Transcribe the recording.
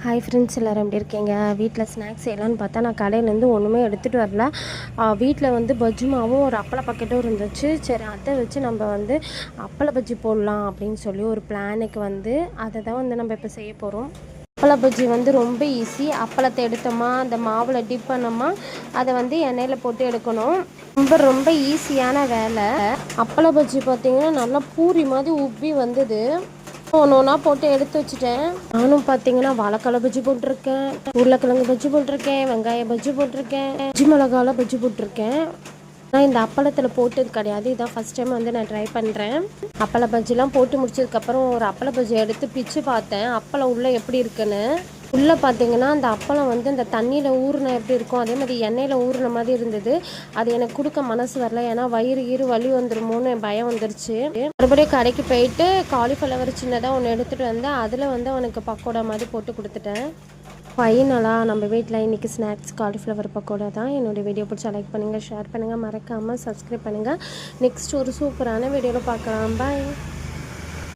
Hi friends, எல்லோரும் எப்படி இருக்கீங்க? வீட்டில் ஸ்நாக்ஸ் செய்யலான்னு பார்த்தா நான் கடையிலேருந்து ஒன்றுமே எடுத்துகிட்டு வரல. வீட்டில் வந்து பஜ்ஜி மாவும் ஒரு அப்பள பக்கெட்டும் இருந்துச்சு. சரி, அதை வச்சு நம்ம வந்து அப்பள பஜ்ஜி போடலாம் அப்படின்னு சொல்லி ஒரு பிளானுக்கு வந்து அதை தான் வந்து நம்ம இப்போ செய்ய போகிறோம். அப்பள பஜ்ஜி வந்து ரொம்ப ஈஸி. அப்பளத்தை எடுத்தோமா, அந்த மாவில் டிப் பண்ணோமா, அதை வந்து எண்ணெயில் போட்டு எடுக்கணும். ரொம்ப ரொம்ப ஈஸியான வேலை. அப்பள பஜ்ஜி பார்த்திங்கன்னா நல்லா பூரி மாதிரி உப்பி வந்தது. ஒன்று ஒன்றா போட்டு எடுத்து வச்சுட்டேன். நானும் பார்த்தீங்கன்னா வாழைக்கால பஜ்ஜி போட்டிருக்கேன், உருளைக்கிழங்கு பஜ்ஜி போட்டிருக்கேன், வெங்காய பஜ்ஜி போட்டிருக்கேன், பஜ்ஜி மிளகால பஜ்ஜி போட்டிருக்கேன். நான் இந்த அப்பளத்தில் போட்டது கிடையாது. இதான் ஃபஸ்ட் டைம் வந்து நான் ட்ரை பண்ணுறேன். அப்பள பஜ்ஜிலாம் போட்டு முடிச்சதுக்கப்புறம் ஒரு அப்பள பஜ்ஜி எடுத்து பிச்சு பார்த்தேன் அப்பளம் உள்ளே எப்படி இருக்குன்னு. உள்ளே பார்த்தீங்கன்னா அந்த அப்பளம் வந்து இந்த தண்ணியில் ஊறின எப்படி இருக்கும் அதே மாதிரி எண்ணெயில் ஊறின மாதிரி இருந்தது. அது எனக்கு கொடுக்க மனசு வரல, ஏன்னா வயிறு வலி வந்துடுமோன்னு பயம் வந்துருச்சு. மறுபடியும் கடைக்கு போயிட்டு காலிஃப்ளவர் சின்னதாக ஒன்று எடுத்துகிட்டு வந்தேன். அதில் வந்து அவனுக்கு பக்கோடா மாதிரி போட்டு கொடுத்துட்டேன். ஃபைனலாக நம்ம வீட்டில் இன்றைக்கி ஸ்நாக்ஸ் காலிஃப்ளவர் பக்கோடா தான். என்னுடைய வீடியோ பிடிச்சா லைக் பண்ணுங்கள், ஷேர் பண்ணுங்கள், மறக்காமல் சப்ஸ்கிரைப் பண்ணுங்கள். நெக்ஸ்ட் ஒரு சூப்பரான வீடியோவில் பார்க்கலாம். பாய்.